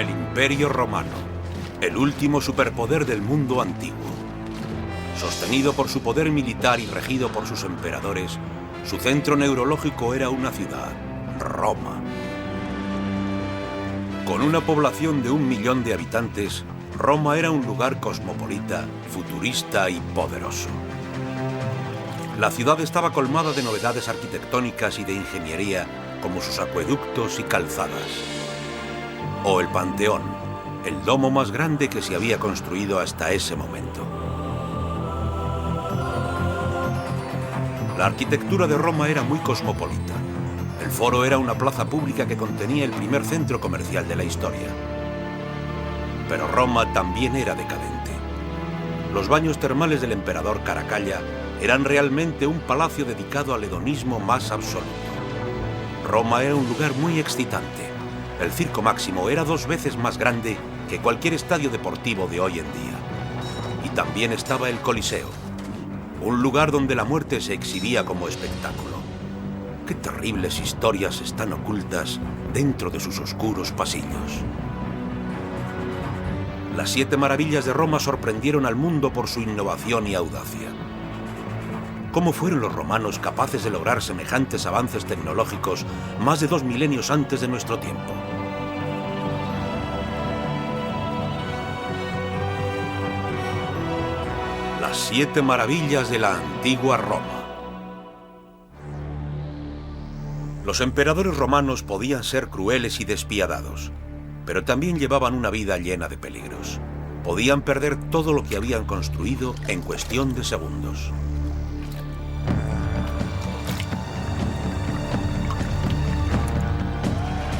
El Imperio Romano, el último superpoder del mundo antiguo. Sostenido por su poder militar y regido por sus emperadores, su centro neurológico era una ciudad, Roma. Con una población de 1 millón de habitantes, Roma era un lugar cosmopolita, futurista y poderoso. La ciudad estaba colmada de novedades arquitectónicas y de ingeniería, como sus acueductos y calzadas. O el Panteón, el domo más grande que se había construido hasta ese momento. La arquitectura de Roma era muy cosmopolita. El Foro era una plaza pública que contenía el primer centro comercial de la historia. Pero Roma también era decadente. Los baños termales del emperador Caracalla eran realmente un palacio dedicado al hedonismo más absoluto. Roma era un lugar muy excitante. El Circo Máximo era 2 veces más grande que cualquier estadio deportivo de hoy en día. Y también estaba el Coliseo, un lugar donde la muerte se exhibía como espectáculo. Qué terribles historias están ocultas dentro de sus oscuros pasillos. Las 7 maravillas de Roma sorprendieron al mundo por su innovación y audacia. ¿Cómo fueron los romanos capaces de lograr semejantes avances tecnológicos más de 2 milenios antes de nuestro tiempo? Las 7 maravillas de la antigua Roma. Los emperadores romanos podían ser crueles y despiadados, pero también llevaban una vida llena de peligros. Podían perder todo lo que habían construido en cuestión de segundos.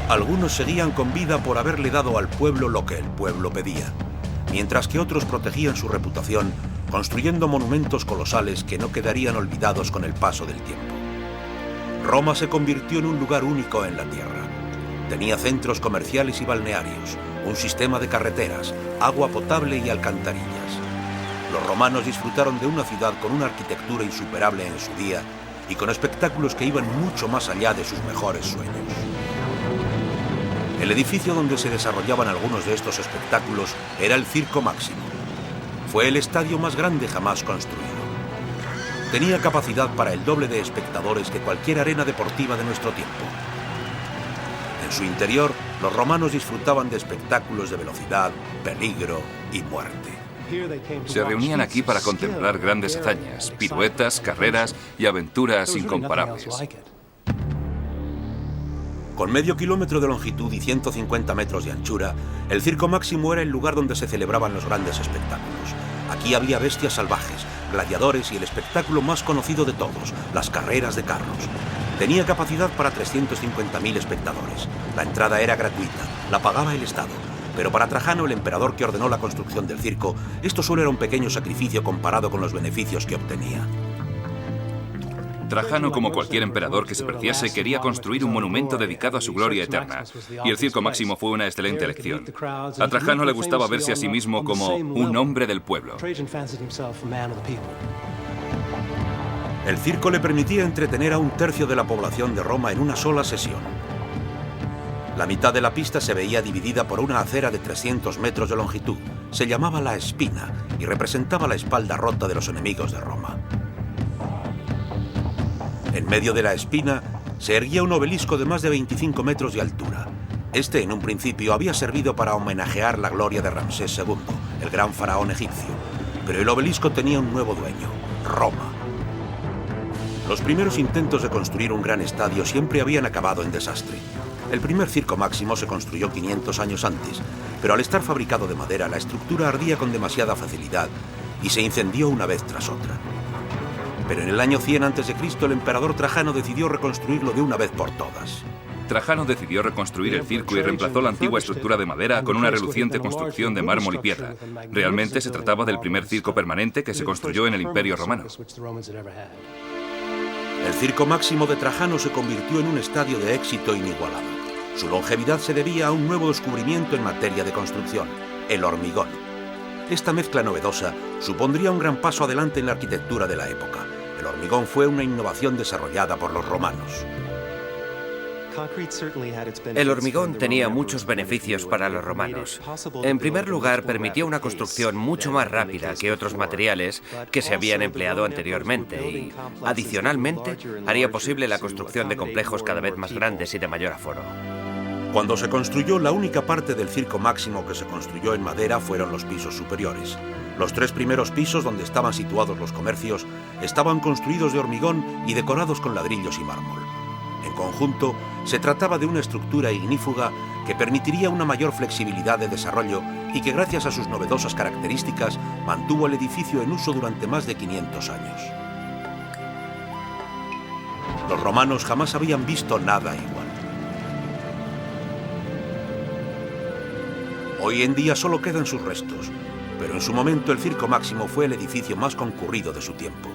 Algunos seguían con vida por haberle dado al pueblo lo que el pueblo pedía, mientras que otros protegían su reputación construyendo monumentos colosales que no quedarían olvidados con el paso del tiempo. Roma se convirtió en un lugar único en la tierra. Tenía centros comerciales y balnearios, un sistema de carreteras, agua potable y alcantarillas. Los romanos disfrutaron de una ciudad con una arquitectura insuperable en su día y con espectáculos que iban mucho más allá de sus mejores sueños. El edificio donde se desarrollaban algunos de estos espectáculos era el Circo Máximo. Fue el estadio más grande jamás construido. Tenía capacidad para el doble de espectadores que cualquier arena deportiva de nuestro tiempo. En su interior, los romanos disfrutaban de espectáculos de velocidad, peligro y muerte. Se reunían aquí para contemplar grandes hazañas, piruetas, carreras y aventuras incomparables. Con medio kilómetro de longitud y 150 metros de anchura, el Circo Máximo era el lugar donde se celebraban los grandes espectáculos. Aquí había bestias salvajes, gladiadores y el espectáculo más conocido de todos, las carreras de carros. Tenía capacidad para 350.000 espectadores. La entrada era gratuita, la pagaba el Estado. Pero para Trajano, el emperador que ordenó la construcción del circo, esto solo era un pequeño sacrificio comparado con los beneficios que obtenía. Trajano, como cualquier emperador que se preciase, quería construir un monumento dedicado a su gloria eterna, y el Circo Máximo fue una excelente elección. A Trajano le gustaba verse a sí mismo como un hombre del pueblo. El circo le permitía entretener a 1/3 de la población de Roma en una sola sesión. La mitad de la pista se veía dividida por una acera de 300 metros de longitud. Se llamaba la Espina y representaba la espalda rota de los enemigos de Roma. En medio de la Espina se erguía un obelisco de más de 25 metros de altura. Este, en un principio, había servido para homenajear la gloria de Ramsés II, el gran faraón egipcio. Pero el obelisco tenía un nuevo dueño, Roma. Los primeros intentos de construir un gran estadio siempre habían acabado en desastre. El primer Circo Máximo se construyó 500 años antes, pero al estar fabricado de madera, la estructura ardía con demasiada facilidad y se incendió una vez tras otra. Pero en el año 100 a.C., el emperador Trajano decidió reconstruirlo de una vez por todas. Trajano decidió reconstruir el circo y reemplazó la antigua estructura de madera con una reluciente construcción de mármol y piedra. Realmente se trataba del primer circo permanente que se construyó en el Imperio Romano. El Circo Máximo de Trajano se convirtió en un estadio de éxito inigualado. Su longevidad se debía a un nuevo descubrimiento en materia de construcción, el hormigón. Esta mezcla novedosa supondría un gran paso adelante en la arquitectura de la época. El hormigón fue una innovación desarrollada por los romanos. El hormigón tenía muchos beneficios para los romanos. En primer lugar, permitía una construcción mucho más rápida que otros materiales que se habían empleado anteriormente y, adicionalmente, haría posible la construcción de complejos cada vez más grandes y de mayor aforo. Cuando se construyó, la única parte del Circo Máximo que se construyó en madera fueron los pisos superiores. Los 3 primeros pisos, donde estaban situados los comercios, estaban construidos de hormigón y decorados con ladrillos y mármol. En conjunto, se trataba de una estructura ignífuga que permitiría una mayor flexibilidad de desarrollo y que, gracias a sus novedosas características, mantuvo el edificio en uso durante más de 500 años. Los romanos jamás habían visto nada igual. Hoy en día solo quedan sus restos, pero en su momento el Circo Máximo fue el edificio más concurrido de su tiempo.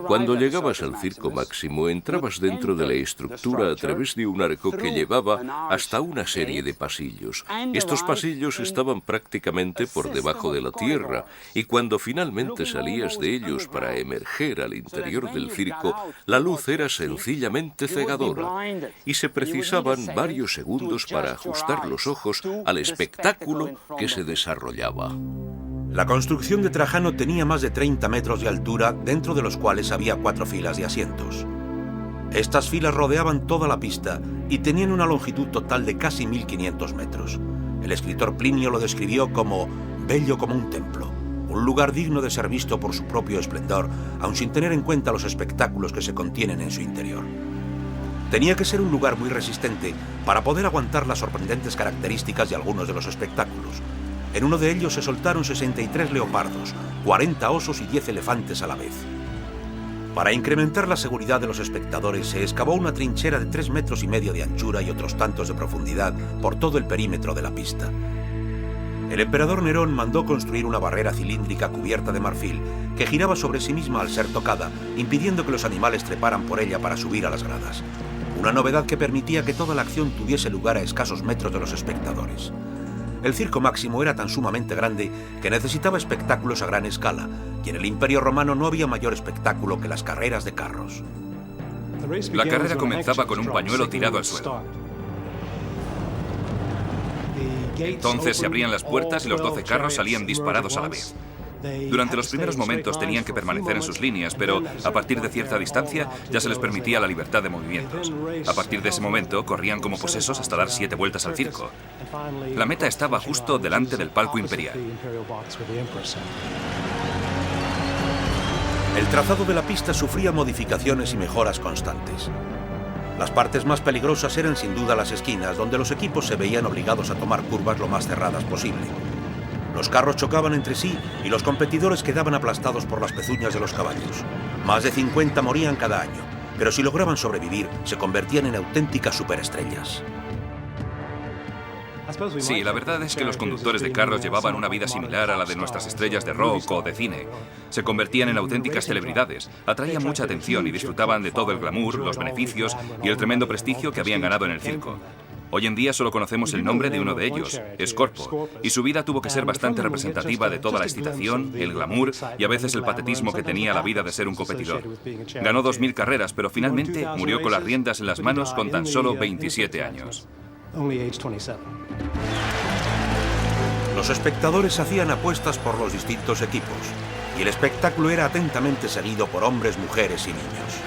Cuando llegabas al Circo Máximo, entrabas dentro de la estructura a través de un arco que llevaba hasta una serie de pasillos. Estos pasillos estaban prácticamente por debajo de la tierra, y cuando finalmente salías de ellos para emerger al interior del circo, la luz era sencillamente cegadora, y se precisaban varios segundos para ajustar los ojos al espectáculo que se desarrollaba. La construcción de Trajano tenía más de 30 metros de altura, dentro de los cuales había 4 filas de asientos. Estas filas rodeaban toda la pista y tenían una longitud total de casi 1500 metros. El escritor Plinio lo describió como bello como un templo, un lugar digno de ser visto por su propio esplendor, aun sin tener en cuenta los espectáculos que se contienen en su interior. Tenía que ser un lugar muy resistente para poder aguantar las sorprendentes características de algunos de los espectáculos. En uno de ellos se soltaron 63 leopardos, 40 osos y 10 elefantes a la vez. Para incrementar la seguridad de los espectadores, se excavó una trinchera de 3,5 metros de anchura y otros tantos de profundidad por todo el perímetro de la pista. El emperador Nerón mandó construir una barrera cilíndrica cubierta de marfil que giraba sobre sí misma al ser tocada, impidiendo que los animales treparan por ella para subir a las gradas. Una novedad que permitía que toda la acción tuviese lugar a escasos metros de los espectadores. El Circo Máximo era tan sumamente grande que necesitaba espectáculos a gran escala, y en el Imperio Romano no había mayor espectáculo que las carreras de carros. La carrera comenzaba con un pañuelo tirado al suelo. Entonces se abrían las puertas y los 12 carros salían disparados a la vez. Durante los primeros momentos tenían que permanecer en sus líneas, pero a partir de cierta distancia ya se les permitía la libertad de movimientos. A partir de ese momento corrían como posesos hasta dar 7 vueltas al circo. La meta estaba justo delante del palco imperial. El trazado de la pista sufría modificaciones y mejoras constantes. Las partes más peligrosas eran sin duda las esquinas, donde los equipos se veían obligados a tomar curvas lo más cerradas posible. Los carros chocaban entre sí y los competidores quedaban aplastados por las pezuñas de los caballos. Más de 50 morían cada año, pero si lograban sobrevivir, se convertían en auténticas superestrellas. Sí, la verdad es que los conductores de carros llevaban una vida similar a la de nuestras estrellas de rock o de cine. Se convertían en auténticas celebridades, atraían mucha atención y disfrutaban de todo el glamour, los beneficios y el tremendo prestigio que habían ganado en el circo. Hoy en día solo conocemos el nombre de uno de ellos, Scorpo, y su vida tuvo que ser bastante representativa de toda la excitación, el glamour y a veces el patetismo que tenía la vida de ser un competidor. Ganó 2000 carreras, pero finalmente murió con las riendas en las manos con tan solo 27 años. Los espectadores hacían apuestas por los distintos equipos, y el espectáculo era atentamente seguido por hombres, mujeres y niños.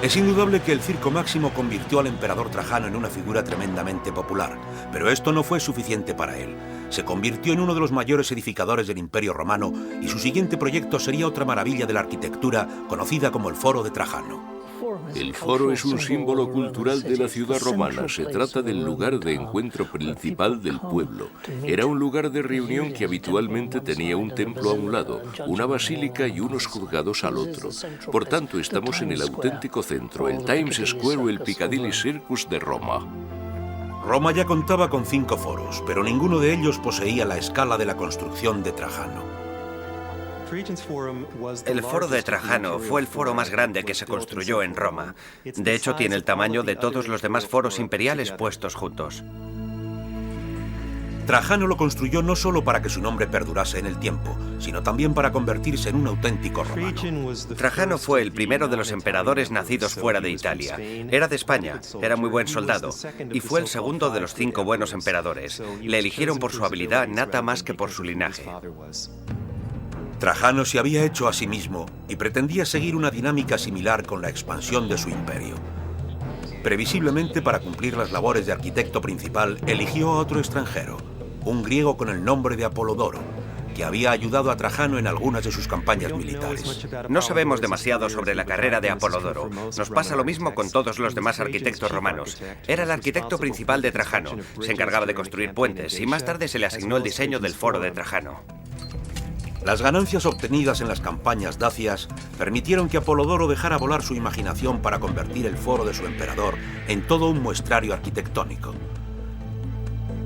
Es indudable que el Circo Máximo convirtió al emperador Trajano en una figura tremendamente popular, pero esto no fue suficiente para él. Se convirtió en uno de los mayores edificadores del Imperio Romano y su siguiente proyecto sería otra maravilla de la arquitectura conocida como el Foro de Trajano. El foro es un símbolo cultural de la ciudad romana. Se trata del lugar de encuentro principal del pueblo. Era un lugar de reunión que habitualmente tenía un templo a un lado, una basílica y unos juzgados al otro. Por tanto, estamos en el auténtico centro, el Times Square o el Piccadilly Circus de Roma. Roma ya contaba con 5 foros, pero ninguno de ellos poseía la escala de la construcción de Trajano. El Foro de Trajano fue el foro más grande que se construyó en Roma. De hecho, tiene el tamaño de todos los demás foros imperiales puestos juntos. Trajano lo construyó no solo para que su nombre perdurase en el tiempo, sino también para convertirse en un auténtico romano. Trajano fue el primero de los emperadores nacidos fuera de Italia. Era de España, era muy buen soldado, y fue el segundo de los 5 buenos emperadores. Le eligieron por su habilidad nata más que por su linaje. Trajano se había hecho a sí mismo y pretendía seguir una dinámica similar con la expansión de su imperio. Previsiblemente, para cumplir las labores de arquitecto principal, eligió a otro extranjero, un griego con el nombre de Apolodoro, que había ayudado a Trajano en algunas de sus campañas militares. No sabemos demasiado sobre la carrera de Apolodoro. Nos pasa lo mismo con todos los demás arquitectos romanos. Era el arquitecto principal de Trajano, se encargaba de construir puentes y más tarde se le asignó el diseño del foro de Trajano. Las ganancias obtenidas en las campañas dacias permitieron que Apolodoro dejara volar su imaginación para convertir el foro de su emperador en todo un muestrario arquitectónico.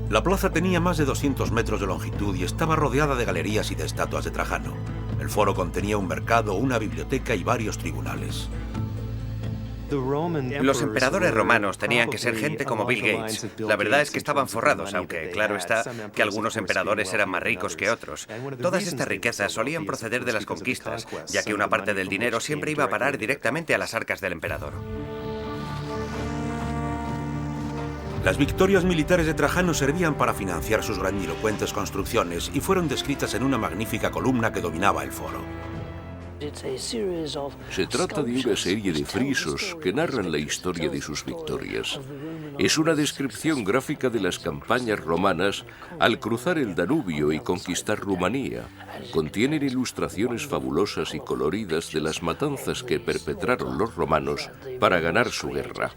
La plaza tenía más de 200 metros de longitud y estaba rodeada de galerías y de estatuas de Trajano. El foro contenía un mercado, una biblioteca y varios tribunales. Los emperadores romanos tenían que ser gente como Bill Gates. La verdad es que estaban forrados, aunque claro está que algunos emperadores eran más ricos que otros. Todas estas riquezas solían proceder de las conquistas, ya que una parte del dinero siempre iba a parar directamente a las arcas del emperador. Las victorias militares de Trajano servían para financiar sus grandilocuentes construcciones y fueron descritas en una magnífica columna que dominaba el foro. Se trata de una serie de frisos que narran la historia de sus victorias. Es una descripción gráfica de las campañas romanas al cruzar el Danubio y conquistar Rumanía. Contienen ilustraciones fabulosas y coloridas de las matanzas que perpetraron los romanos para ganar su guerra.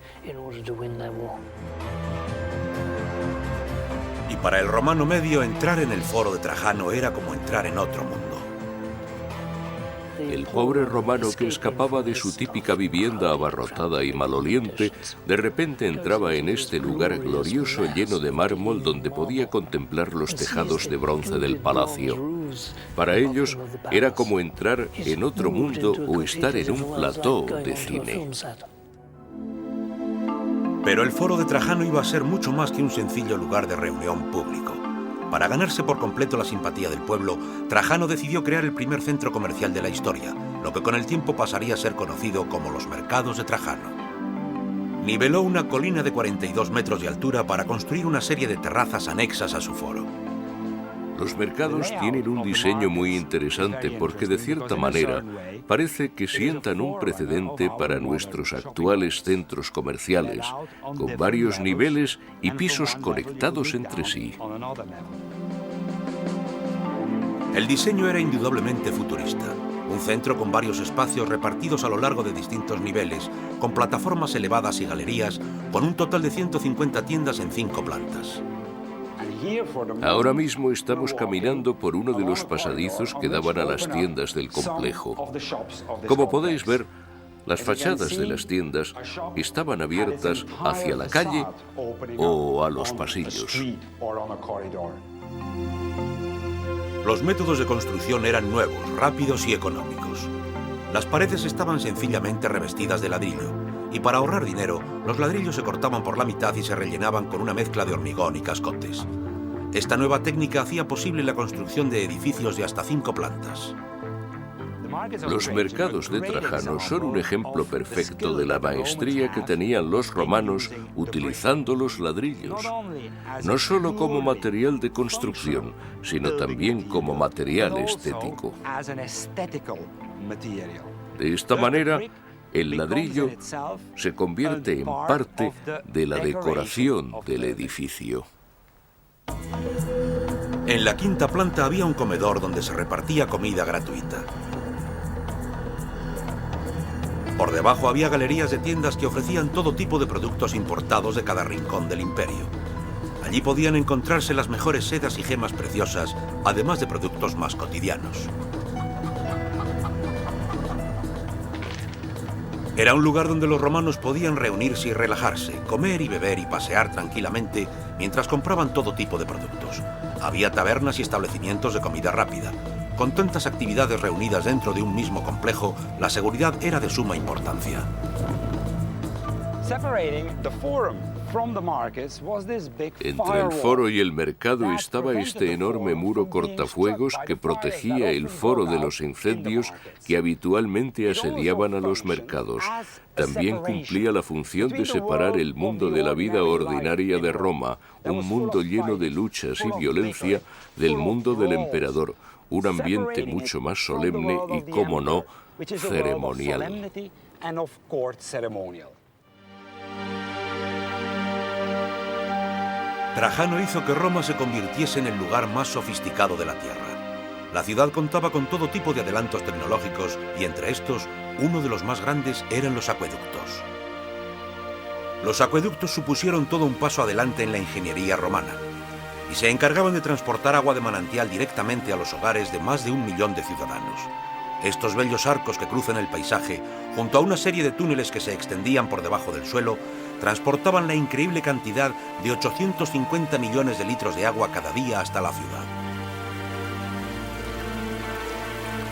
Y para el romano medio, entrar en el foro de Trajano era como entrar en otro mundo. El pobre romano que escapaba de su típica vivienda abarrotada y maloliente, de repente entraba en este lugar glorioso lleno de mármol donde podía contemplar los tejados de bronce del palacio. Para ellos era como entrar en otro mundo o estar en un plató de cine. Pero el foro de Trajano iba a ser mucho más que un sencillo lugar de reunión público. Para ganarse por completo la simpatía del pueblo, Trajano decidió crear el primer centro comercial de la historia, lo que con el tiempo pasaría a ser conocido como los mercados de Trajano. Niveló una colina de 42 metros de altura para construir una serie de terrazas anexas a su foro. Los mercados tienen un diseño muy interesante porque, de cierta manera, parece que sientan un precedente para nuestros actuales centros comerciales, con varios niveles y pisos conectados entre sí. El diseño era indudablemente futurista. Un centro con varios espacios repartidos a lo largo de distintos niveles, con plataformas elevadas y galerías, con un total de 150 tiendas en 5 plantas. Ahora mismo estamos caminando por uno de los pasadizos que daban a las tiendas del complejo. Como podéis ver, las fachadas de las tiendas estaban abiertas hacia la calle o a los pasillos. Los métodos de construcción eran nuevos, rápidos y económicos. Las paredes estaban sencillamente revestidas de ladrillo, y para ahorrar dinero, los ladrillos se cortaban por la mitad y se rellenaban con una mezcla de hormigón y cascotes. Esta nueva técnica hacía posible la construcción de edificios de hasta 5 plantas. Los mercados de Trajano son un ejemplo perfecto de la maestría que tenían los romanos utilizando los ladrillos, no solo como material de construcción, sino también como material estético. De esta manera, el ladrillo se convierte en parte de la decoración del edificio. En la 5ª planta había un comedor donde se repartía comida gratuita. Por debajo había galerías de tiendas que ofrecían todo tipo de productos importados de cada rincón del imperio. Allí podían encontrarse las mejores sedas y gemas preciosas, además de productos más cotidianos. Era un lugar donde los romanos podían reunirse y relajarse, comer y beber y pasear tranquilamente mientras compraban todo tipo de productos. Había tabernas y establecimientos de comida rápida. Con tantas actividades reunidas dentro de un mismo complejo, la seguridad era de suma importancia. Entre el foro y el mercado estaba este enorme muro cortafuegos que protegía el foro de los incendios que habitualmente asediaban a los mercados. También cumplía la función de separar el mundo de la vida ordinaria de Roma, un mundo lleno de luchas y violencia, del mundo del emperador, un ambiente mucho más solemne y, cómo no, ceremonial. Trajano hizo que Roma se convirtiese en el lugar más sofisticado de la tierra. La ciudad contaba con todo tipo de adelantos tecnológicos y entre estos, uno de los más grandes eran los acueductos. Los acueductos supusieron todo un paso adelante en la ingeniería romana y se encargaban de transportar agua de manantial directamente a los hogares de más de 1 millón de ciudadanos. Estos bellos arcos que cruzan el paisaje, junto a una serie de túneles que se extendían por debajo del suelo, transportaban la increíble cantidad de 850 millones de litros de agua cada día hasta la ciudad.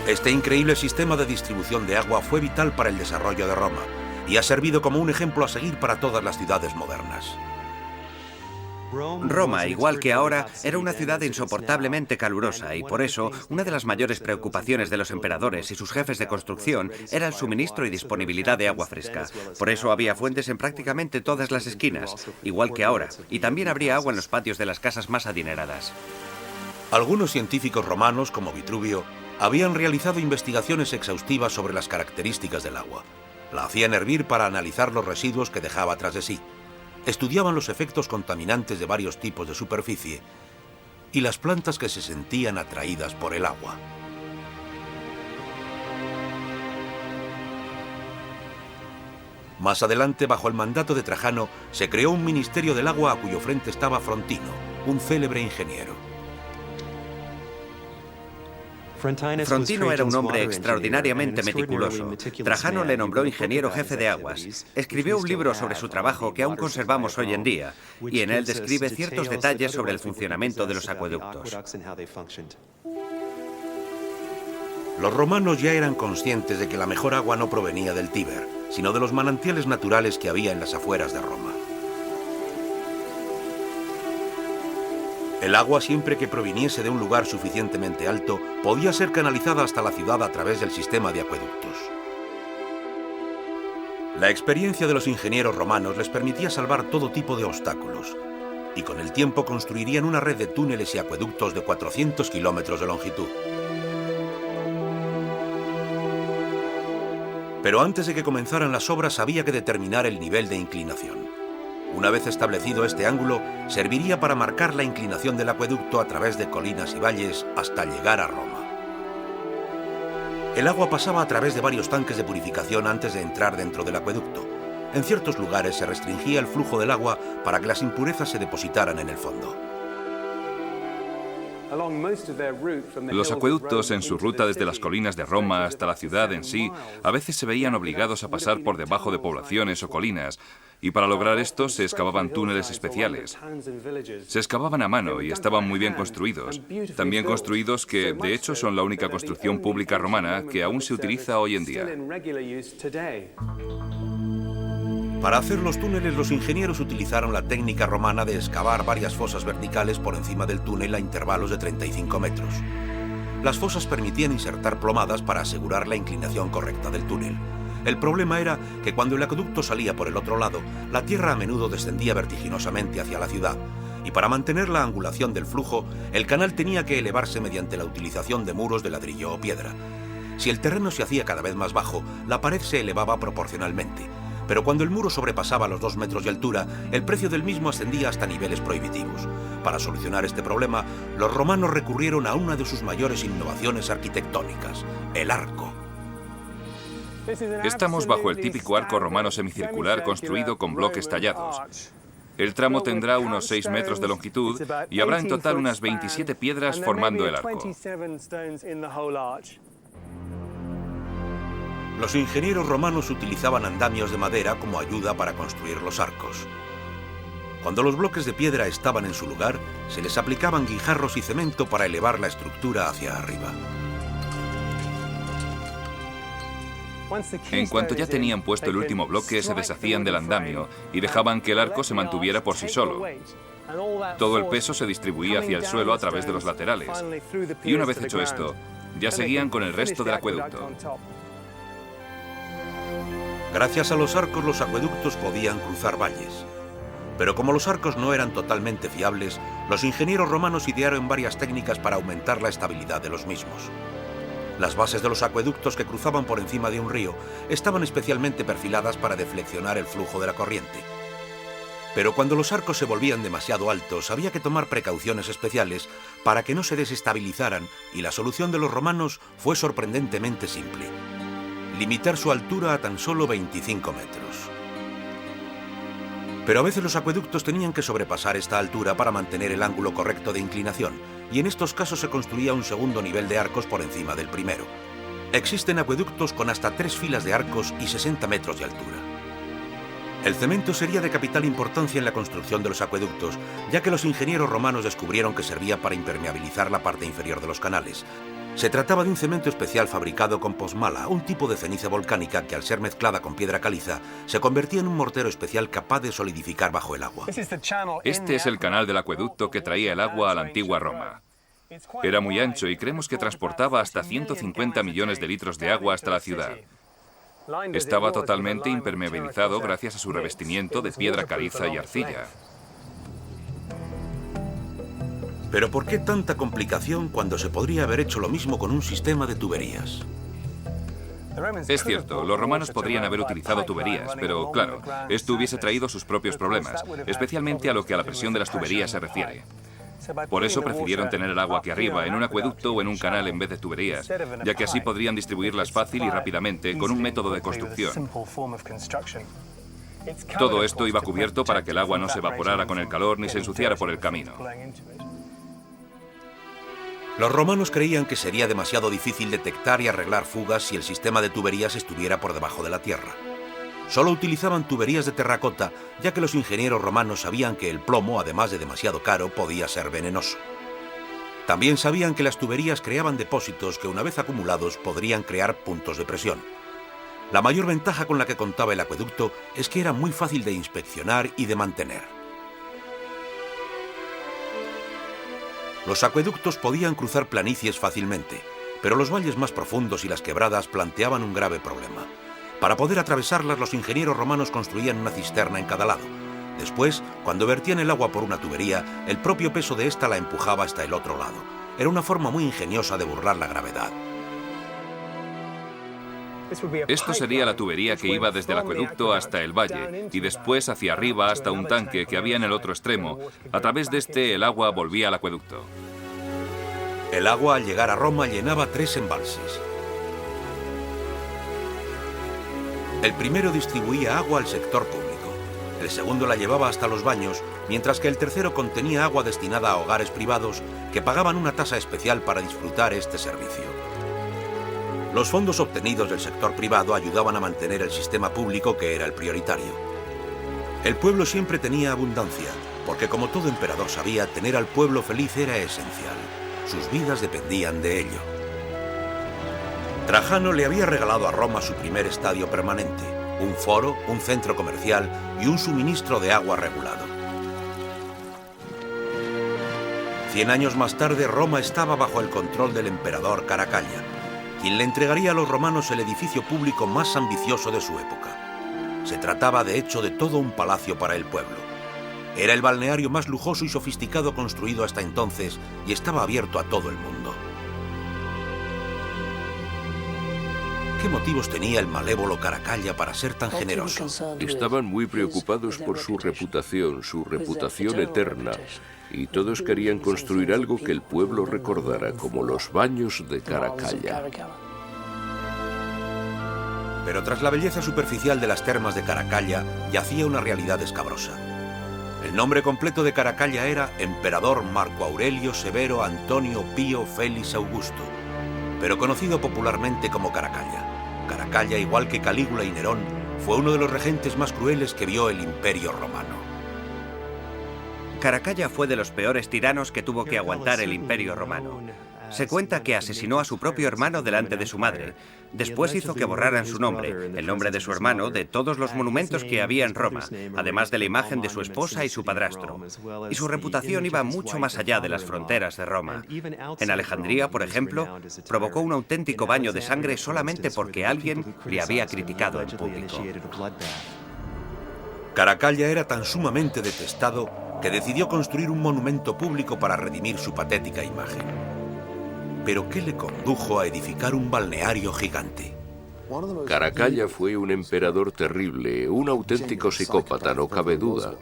Este increíble sistema de distribución de agua fue vital para el desarrollo de Roma y ha servido como un ejemplo a seguir para todas las ciudades modernas. Roma, igual que ahora, era una ciudad insoportablemente calurosa y por eso una de las mayores preocupaciones de los emperadores y sus jefes de construcción era el suministro y disponibilidad de agua fresca. Por eso había fuentes en prácticamente todas las esquinas, igual que ahora, y también habría agua en los patios de las casas más adineradas. Algunos científicos romanos, como Vitruvio, habían realizado investigaciones exhaustivas sobre las características del agua. La hacían hervir para analizar los residuos que dejaba tras de sí. Estudiaban los efectos contaminantes de varios tipos de superficie y las plantas que se sentían atraídas por el agua. Más adelante, bajo el mandato de Trajano, se creó un ministerio del agua a cuyo frente estaba Frontino, un célebre ingeniero. Frontino era un hombre extraordinariamente meticuloso. Trajano le nombró ingeniero jefe de aguas. Escribió un libro sobre su trabajo que aún conservamos hoy en día, y en él describe ciertos detalles sobre el funcionamiento de los acueductos. Los romanos ya eran conscientes de que la mejor agua no provenía del Tíber, sino de los manantiales naturales que había en las afueras de Roma. El agua, siempre que proviniese de un lugar suficientemente alto, podía ser canalizada hasta la ciudad a través del sistema de acueductos. La experiencia de los ingenieros romanos les permitía salvar todo tipo de obstáculos, y con el tiempo construirían una red de túneles y acueductos de 400 kilómetros de longitud. Pero antes de que comenzaran las obras había que determinar el nivel de inclinación. Una vez establecido este ángulo, serviría para marcar la inclinación del acueducto a través de colinas y valles hasta llegar a Roma. El agua pasaba a través de varios tanques de purificación antes de entrar dentro del acueducto. En ciertos lugares se restringía el flujo del agua para que las impurezas se depositaran en el fondo. Los acueductos, en su ruta desde las colinas de Roma hasta la ciudad en sí, a veces se veían obligados a pasar por debajo de poblaciones o colinas, y para lograr esto se excavaban túneles especiales. Se excavaban a mano y estaban muy bien construidos, tan bien construidos que, de hecho, son la única construcción pública romana que aún se utiliza hoy en día. Para hacer los túneles, los ingenieros utilizaron la técnica romana de excavar varias fosas verticales por encima del túnel a intervalos de 35 metros. Las fosas permitían insertar plomadas para asegurar la inclinación correcta del túnel. El problema era que cuando el acueducto salía por el otro lado, la tierra a menudo descendía vertiginosamente hacia la ciudad, y para mantener la angulación del flujo, el canal tenía que elevarse mediante la utilización de muros de ladrillo o piedra. Si el terreno se hacía cada vez más bajo, la pared se elevaba proporcionalmente. Pero cuando el muro sobrepasaba los 2 metros de altura, el precio del mismo ascendía hasta niveles prohibitivos. Para solucionar este problema, los romanos recurrieron a una de sus mayores innovaciones arquitectónicas, el arco. Estamos bajo el típico arco romano semicircular construido con bloques tallados. El tramo tendrá unos 6 metros de longitud y habrá en total unas 27 piedras formando el arco. Los ingenieros romanos utilizaban andamios de madera como ayuda para construir los arcos. Cuando los bloques de piedra estaban en su lugar, se les aplicaban guijarros y cemento para elevar la estructura hacia arriba. En cuanto ya tenían puesto el último bloque, se deshacían del andamio y dejaban que el arco se mantuviera por sí solo. Todo el peso se distribuía hacia el suelo a través de los laterales. Y una vez hecho esto, ya seguían con el resto del acueducto. Gracias a los acueductos podían cruzar valles. Pero como los arcos no eran totalmente fiables, los ingenieros romanos idearon varias técnicas para aumentar la estabilidad de los mismos. Las bases de los acueductos que cruzaban por encima de un río estaban especialmente perfiladas para deflexionar el flujo de la corriente. Pero cuando los arcos se volvían demasiado altos, había que tomar precauciones especiales para que no se desestabilizaran, y la solución de los romanos fue sorprendentemente simple: limitar su altura a tan solo 25 metros. Pero a veces los acueductos tenían que sobrepasar esta altura para mantener el ángulo correcto de inclinación, y en estos casos se construía un segundo nivel de arcos por encima del primero. Existen acueductos con hasta 3 filas de arcos y 60 metros de altura. El cemento sería de capital importancia en la construcción de los acueductos, ya que los ingenieros romanos descubrieron que servía para impermeabilizar la parte inferior de los canales. Se trataba de un cemento especial fabricado con posmala, un tipo de ceniza volcánica que, al ser mezclada con piedra caliza, se convertía en un mortero especial capaz de solidificar bajo el agua. Este es el canal del acueducto que traía el agua a la antigua Roma. Era muy ancho y creemos que transportaba hasta 150 millones de litros de agua hasta la ciudad. Estaba totalmente impermeabilizado gracias a su revestimiento de piedra caliza y arcilla. Pero ¿por qué tanta complicación cuando se podría haber hecho lo mismo con un sistema de tuberías? Es cierto, los romanos podrían haber utilizado tuberías, pero claro, esto hubiese traído sus propios problemas, especialmente a lo que a la presión de las tuberías se refiere. Por eso prefirieron tener el agua aquí arriba, en un acueducto o en un canal en vez de tuberías, ya que así podrían distribuirlas fácil y rápidamente con un método de construcción. Todo esto iba cubierto para que el agua no se evaporara con el calor ni se ensuciara por el camino. Los romanos creían que sería demasiado difícil detectar y arreglar fugas si el sistema de tuberías estuviera por debajo de la tierra. Solo utilizaban tuberías de terracota, ya que los ingenieros romanos sabían que el plomo, además de demasiado caro, podía ser venenoso. También sabían que las tuberías creaban depósitos que, una vez acumulados, podrían crear puntos de presión. La mayor ventaja con la que contaba el acueducto es que era muy fácil de inspeccionar y de mantener. Los acueductos podían cruzar planicies fácilmente, pero los valles más profundos y las quebradas planteaban un grave problema. Para poder atravesarlas, los ingenieros romanos construían una cisterna en cada lado. Después, cuando vertían el agua por una tubería, el propio peso de esta la empujaba hasta el otro lado. Era una forma muy ingeniosa de burlar la gravedad. Esto sería la tubería que iba desde el acueducto hasta el valle y después hacia arriba hasta un tanque que había en el otro extremo. A través de este, el agua volvía al acueducto. El agua, al llegar a Roma, llenaba 3 embalses. El primero distribuía agua al sector público. El segundo la llevaba hasta los baños, mientras que el tercero contenía agua destinada a hogares privados que pagaban una tasa especial para disfrutar este servicio. Los fondos obtenidos del sector privado ayudaban a mantener el sistema público, que era el prioritario. El pueblo siempre tenía abundancia, porque como todo emperador sabía, tener al pueblo feliz era esencial. Sus vidas dependían de ello. Trajano le había regalado a Roma su primer estadio permanente, un foro, un centro comercial y un suministro de agua regulado. 100 años más tarde, Roma estaba bajo el control del emperador Caracalla, quien le entregaría a los romanos el edificio público más ambicioso de su época. Se trataba, de hecho, de todo un palacio para el pueblo. Era el balneario más lujoso y sofisticado construido hasta entonces y estaba abierto a todo el mundo. ¿Qué motivos tenía el malévolo Caracalla para ser tan generoso? Estaban muy preocupados por su reputación eterna, y todos querían construir algo que el pueblo recordara, como los baños de Caracalla. Pero tras la belleza superficial de las termas de Caracalla, yacía una realidad escabrosa. El nombre completo de Caracalla era Emperador Marco Aurelio Severo Antonio Pío Félix Augusto, pero conocido popularmente como Caracalla. Caracalla, igual que Calígula y Nerón, fue uno de los regentes más crueles que vio el Imperio Romano. Caracalla fue de los peores tiranos que tuvo que aguantar el Imperio Romano. Se cuenta que asesinó a su propio hermano delante de su madre. Después hizo que borraran su nombre, el nombre de su hermano, de todos los monumentos que había en Roma, además de la imagen de su esposa y su padrastro. Y su reputación iba mucho más allá de las fronteras de Roma. En Alejandría, por ejemplo, provocó un auténtico baño de sangre solamente porque alguien le había criticado en público. Caracalla era tan sumamente detestado que decidió construir un monumento público para redimir su patética imagen. ¿Pero qué le condujo a edificar un balneario gigante? Caracalla fue un emperador terrible, un auténtico psicópata, no cabe duda,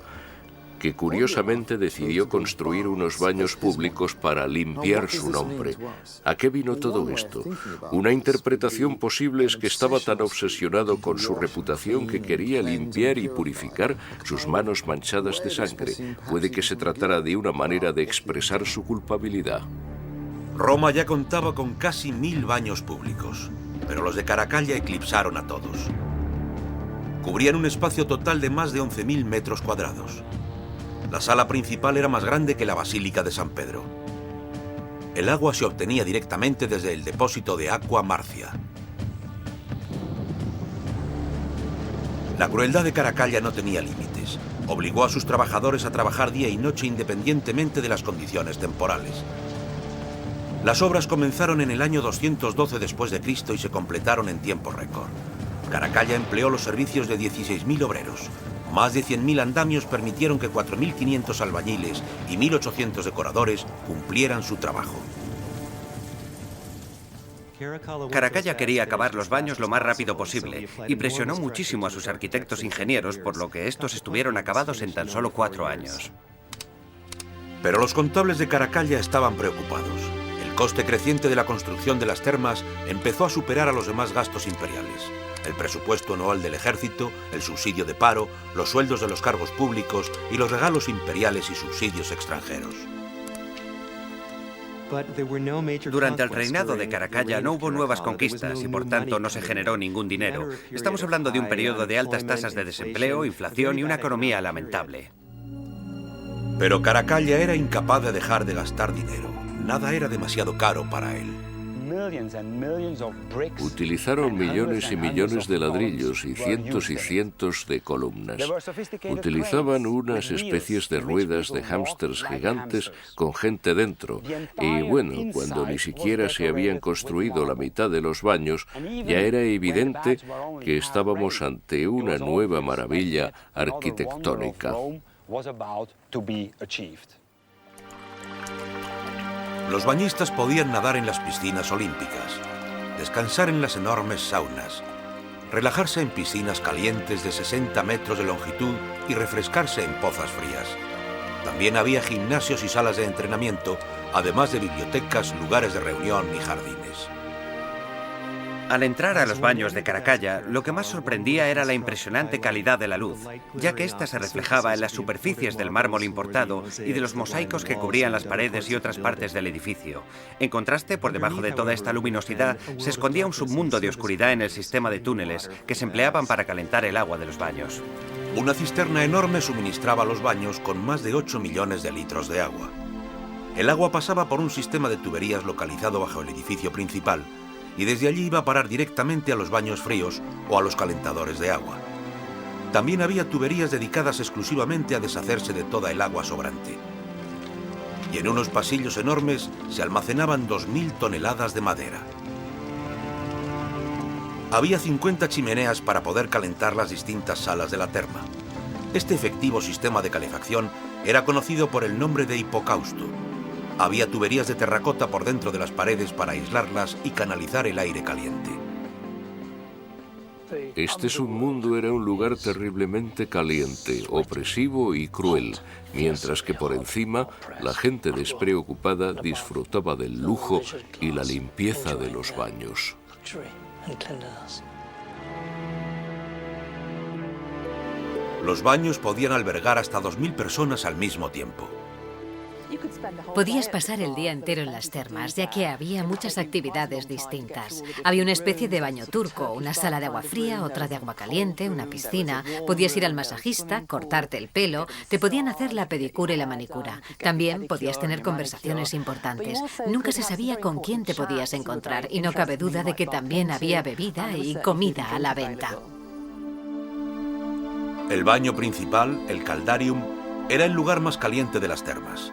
que curiosamente decidió construir unos baños públicos para limpiar su nombre. ¿A qué vino todo esto? Una interpretación posible es que estaba tan obsesionado con su reputación que quería limpiar y purificar sus manos manchadas de sangre. Puede que se tratara de una manera de expresar su culpabilidad. Roma ya contaba con casi 1000 baños públicos, pero los de Caracalla eclipsaron a todos. Cubrían un espacio total de más de 11.000 metros cuadrados. La sala principal era más grande que la Basílica de San Pedro. El agua se obtenía directamente desde el depósito de Aqua Marcia. La crueldad de Caracalla no tenía límites. Obligó a sus trabajadores a trabajar día y noche independientemente de las condiciones temporales. Las obras comenzaron en el año 212 después de Cristo y se completaron en tiempo récord. Caracalla empleó los servicios de 16.000 obreros. Más de 100.000 andamios permitieron que 4.500 albañiles y 1.800 decoradores cumplieran su trabajo. Caracalla quería acabar los baños lo más rápido posible y presionó muchísimo a sus arquitectos ingenieros, por lo que estos estuvieron acabados en tan solo 4 años. Pero los contables de Caracalla estaban preocupados. El coste creciente de la construcción de las termas empezó a superar a los demás gastos imperiales. El presupuesto anual del ejército, el subsidio de paro, los sueldos de los cargos públicos y los regalos imperiales y subsidios extranjeros. Durante el reinado de Caracalla no hubo nuevas conquistas y por tanto no se generó ningún dinero. Estamos hablando de un periodo de altas tasas de desempleo, inflación y una economía lamentable. Pero Caracalla era incapaz de dejar de gastar dinero. Nada era demasiado caro para él. Utilizaron millones y millones de ladrillos y cientos de columnas. Utilizaban unas especies de ruedas de hámsters gigantes con gente dentro. Y bueno, cuando ni siquiera se habían construido la mitad de los baños, ya era evidente que estábamos ante una nueva maravilla arquitectónica. Los bañistas podían nadar en las piscinas olímpicas, descansar en las enormes saunas, relajarse en piscinas calientes de 60 metros de longitud y refrescarse en pozas frías. También había gimnasios y salas de entrenamiento, además de bibliotecas, lugares de reunión y jardines. Al entrar a los baños de Caracalla, lo que más sorprendía era la impresionante calidad de la luz, ya que ésta se reflejaba en las superficies del mármol importado y de los mosaicos que cubrían las paredes y otras partes del edificio. En contraste, por debajo de toda esta luminosidad, se escondía un submundo de oscuridad en el sistema de túneles que se empleaban para calentar el agua de los baños. Una cisterna enorme suministraba los baños con más de 8 millones de litros de agua. El agua pasaba por un sistema de tuberías localizado bajo el edificio principal, y desde allí iba a parar directamente a los baños fríos o a los calentadores de agua. También había tuberías dedicadas exclusivamente a deshacerse de toda el agua sobrante. Y en unos pasillos enormes se almacenaban 2.000 toneladas de madera. Había 50 chimeneas para poder calentar las distintas salas de la terma. Este efectivo sistema de calefacción era conocido por el nombre de hipocausto. Había tuberías de terracota por dentro de las paredes para aislarlas y canalizar el aire caliente. Este submundo era un lugar terriblemente caliente, opresivo y cruel, mientras que por encima la gente despreocupada disfrutaba del lujo y la limpieza de los baños. Los baños podían albergar hasta 2.000 personas al mismo tiempo. Podías pasar el día entero en las termas, ya que había muchas actividades distintas. Había una especie de baño turco, una sala de agua fría, otra de agua caliente, una piscina. Podías ir al masajista, cortarte el pelo, te podían hacer la pedicura y la manicura. También podías tener conversaciones importantes. Nunca se sabía con quién te podías encontrar y no cabe duda de que también había bebida y comida a la venta. El baño principal, el caldarium, era el lugar más caliente de las termas.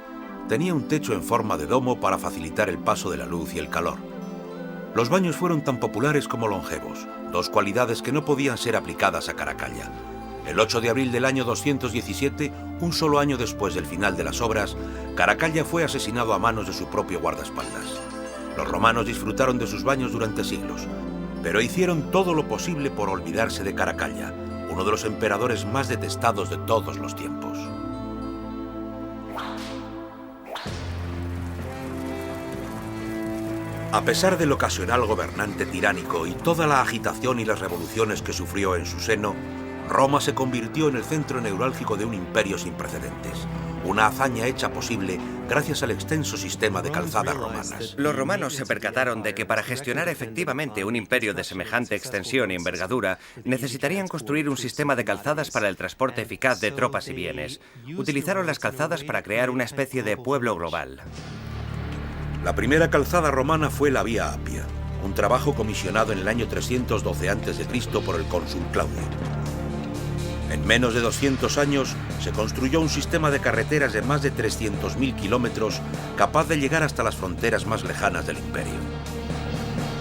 Tenía un techo en forma de domo para facilitar el paso de la luz y el calor. Los baños fueron tan populares como longevos, dos cualidades que no podían ser aplicadas a Caracalla. El 8 de abril del año 217, un solo año después del final de las obras, Caracalla fue asesinado a manos de su propio guardaespaldas. Los romanos disfrutaron de sus baños durante siglos, pero hicieron todo lo posible por olvidarse de Caracalla, uno de los emperadores más detestados de todos los tiempos. A pesar del ocasional gobernante tiránico y toda la agitación y las revoluciones que sufrió en su seno, Roma se convirtió en el centro neurálgico de un imperio sin precedentes. Una hazaña hecha posible gracias al extenso sistema de calzadas romanas. Los romanos se percataron de que para gestionar efectivamente un imperio de semejante extensión y envergadura, necesitarían construir un sistema de calzadas para el transporte eficaz de tropas y bienes. Utilizaron las calzadas para crear una especie de pueblo global. La primera calzada romana fue la Vía Apia, un trabajo comisionado en el año 312 a.C. por el cónsul Claudio. En menos de 200 años se construyó un sistema de carreteras de más de 300.000 kilómetros capaz de llegar hasta las fronteras más lejanas del imperio.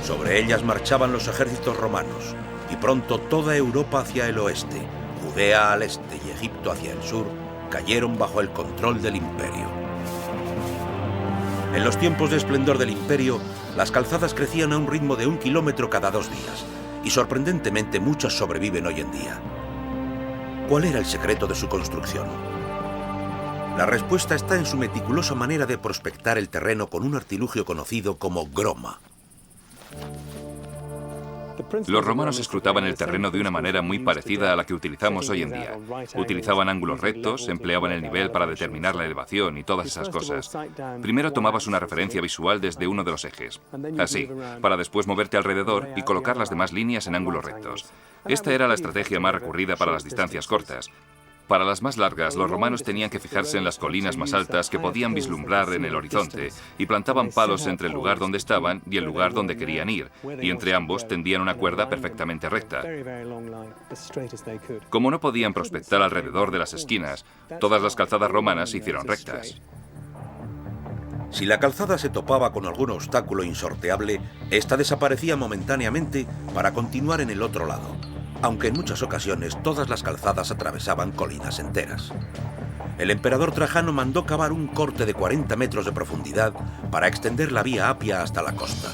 Sobre ellas marchaban los ejércitos romanos y pronto toda Europa hacia el oeste, Judea al este y Egipto hacia el sur, cayeron bajo el control del imperio. En los tiempos de esplendor del imperio, las calzadas crecían a un ritmo de 1 kilómetro cada 2 días y sorprendentemente muchas sobreviven hoy en día. ¿Cuál era el secreto de su construcción? La respuesta está en su meticulosa manera de prospectar el terreno con un artilugio conocido como groma. Los romanos escrutaban el terreno de una manera muy parecida a la que utilizamos hoy en día. Utilizaban ángulos rectos, empleaban el nivel para determinar la elevación y todas esas cosas. Primero tomabas una referencia visual desde uno de los ejes, así, para después moverte alrededor y colocar las demás líneas en ángulos rectos. Esta era la estrategia más recurrida para las distancias cortas. Para las más largas, los romanos tenían que fijarse en las colinas más altas que podían vislumbrar en el horizonte y plantaban palos entre el lugar donde estaban y el lugar donde querían ir, y entre ambos tendían una cuerda perfectamente recta. Como no podían prospectar alrededor de las esquinas, todas las calzadas romanas se hicieron rectas. Si la calzada se topaba con algún obstáculo insorteable, esta desaparecía momentáneamente para continuar en el otro lado, aunque en muchas ocasiones todas las calzadas atravesaban colinas enteras. El emperador Trajano mandó cavar un corte de 40 metros de profundidad para extender la Vía Apia hasta la costa.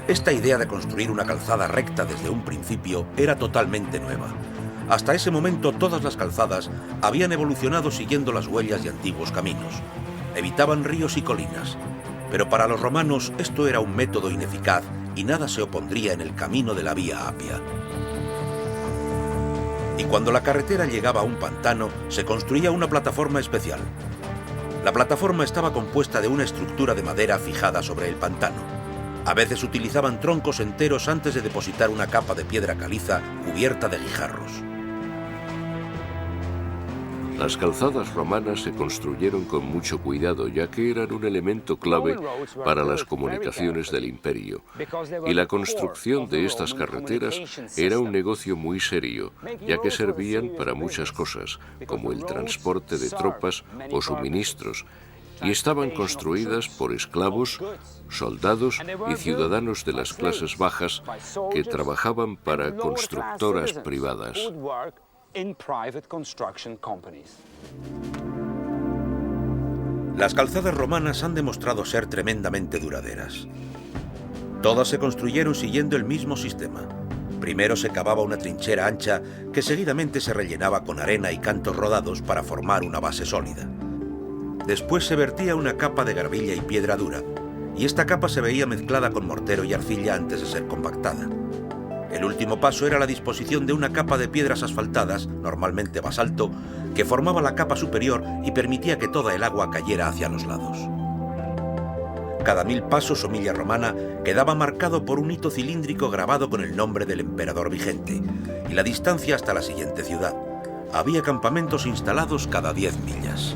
Esta idea de construir una calzada recta desde un principio era totalmente nueva. Hasta ese momento todas las calzadas habían evolucionado siguiendo las huellas de antiguos caminos. Evitaban ríos y colinas, pero para los romanos esto era un método ineficaz y nada se opondría en el camino de la Vía Apia. Y cuando la carretera llegaba a un pantano, se construía una plataforma especial. La plataforma estaba compuesta de una estructura de madera fijada sobre el pantano. A veces utilizaban troncos enteros antes de depositar una capa de piedra caliza cubierta de guijarros. Las calzadas romanas se construyeron con mucho cuidado, ya que eran un elemento clave para las comunicaciones del imperio. Y la construcción de estas carreteras era un negocio muy serio, ya que servían para muchas cosas, como el transporte de tropas o suministros, y estaban construidas por esclavos, soldados y ciudadanos de las clases bajas que trabajaban para constructoras privadas. Las calzadas romanas han demostrado ser tremendamente duraderas. Todas se construyeron siguiendo el mismo sistema. Primero se cavaba una trinchera ancha que seguidamente se rellenaba con arena y cantos rodados para formar una base sólida. Después se vertía una capa de gravilla y piedra dura, y esta capa se veía mezclada con mortero y arcilla antes de ser compactada. El último paso era la disposición de una capa de piedras asfaltadas, normalmente basalto, que formaba la capa superior y permitía que toda el agua cayera hacia los lados. Cada 1000 pasos o milla romana quedaba marcado por un hito cilíndrico grabado con el nombre del emperador vigente y la distancia hasta la siguiente ciudad. Había campamentos instalados cada 10 millas.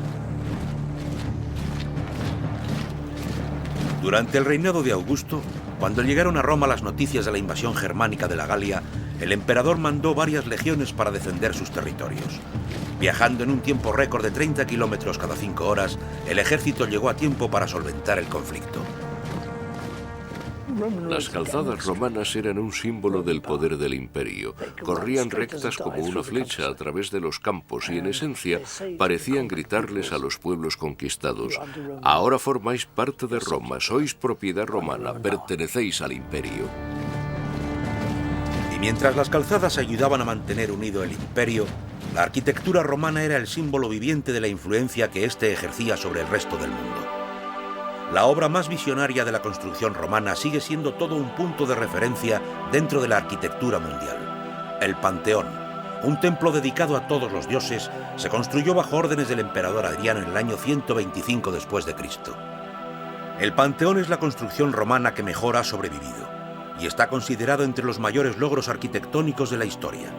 Durante el reinado de Augusto, cuando llegaron a Roma las noticias de la invasión germánica de la Galia, el emperador mandó varias legiones para defender sus territorios. Viajando en un tiempo récord de 30 kilómetros cada 5 horas, el ejército llegó a tiempo para solventar el conflicto. Las calzadas romanas eran un símbolo del poder del imperio. Corrían rectas como una flecha a través de los campos y, en esencia, parecían gritarles a los pueblos conquistados: ahora formáis parte de Roma, sois propiedad romana, pertenecéis al imperio. Y mientras las calzadas ayudaban a mantener unido el imperio, la arquitectura romana era el símbolo viviente de la influencia que éste ejercía sobre el resto del mundo. La obra más visionaria de la construcción romana sigue siendo todo un punto de referencia dentro de la arquitectura mundial. El Panteón, un templo dedicado a todos los dioses, se construyó bajo órdenes del emperador Adriano en el año 125 después de Cristo. El Panteón es la construcción romana que mejor ha sobrevivido y está considerado entre los mayores logros arquitectónicos de la historia.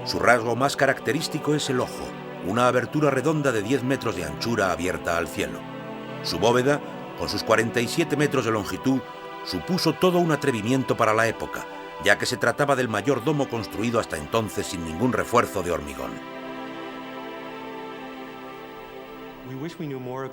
Su rasgo más característico es el ojo, una abertura redonda de 10 metros de anchura abierta al cielo. Su bóveda, con sus 47 metros de longitud, supuso todo un atrevimiento para la época, ya que se trataba del mayor domo construido hasta entonces sin ningún refuerzo de hormigón.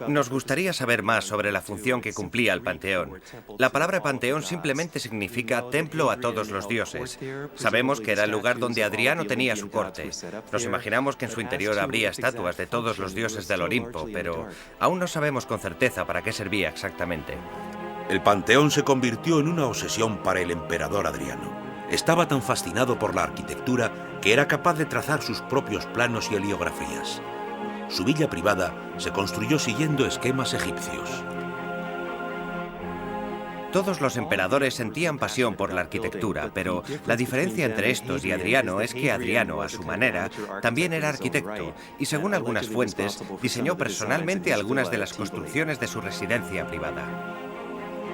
Nos gustaría saber más sobre la función que cumplía el Panteón. La palabra Panteón simplemente significa templo a todos los dioses. Sabemos que era el lugar donde Adriano tenía su corte. Nos imaginamos que en su interior habría estatuas de todos los dioses del Olimpo, pero aún no sabemos con certeza para qué servía exactamente. El Panteón se convirtió en una obsesión para el emperador Adriano. Estaba tan fascinado por la arquitectura que era capaz de trazar sus propios planos y heliografías. Su villa privada se construyó siguiendo esquemas egipcios. Todos los emperadores sentían pasión por la arquitectura, pero la diferencia entre estos y Adriano es que Adriano, a su manera, también era arquitecto y, según algunas fuentes, diseñó personalmente algunas de las construcciones de su residencia privada.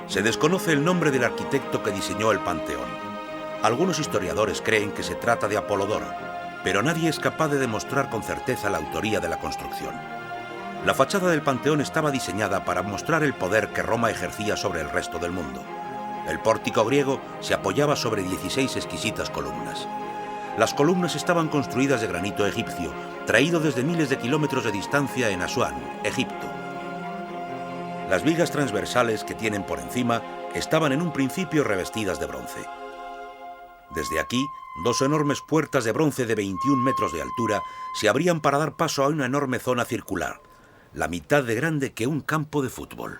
Se desconoce el nombre del arquitecto que diseñó el Panteón. Algunos historiadores creen que se trata de Apolodoro, pero nadie es capaz de demostrar con certeza la autoría de la construcción. La fachada del Panteón estaba diseñada para mostrar el poder que Roma ejercía sobre el resto del mundo. El pórtico griego se apoyaba sobre 16 exquisitas columnas. Las columnas estaban construidas de granito egipcio, traído desde miles de kilómetros de distancia en Asuán, Egipto. Las vigas transversales que tienen por encima estaban en un principio revestidas de bronce. Desde aquí, 2 enormes puertas de bronce de 21 metros de altura se abrían para dar paso a una enorme zona circular, la mitad de grande que un campo de fútbol.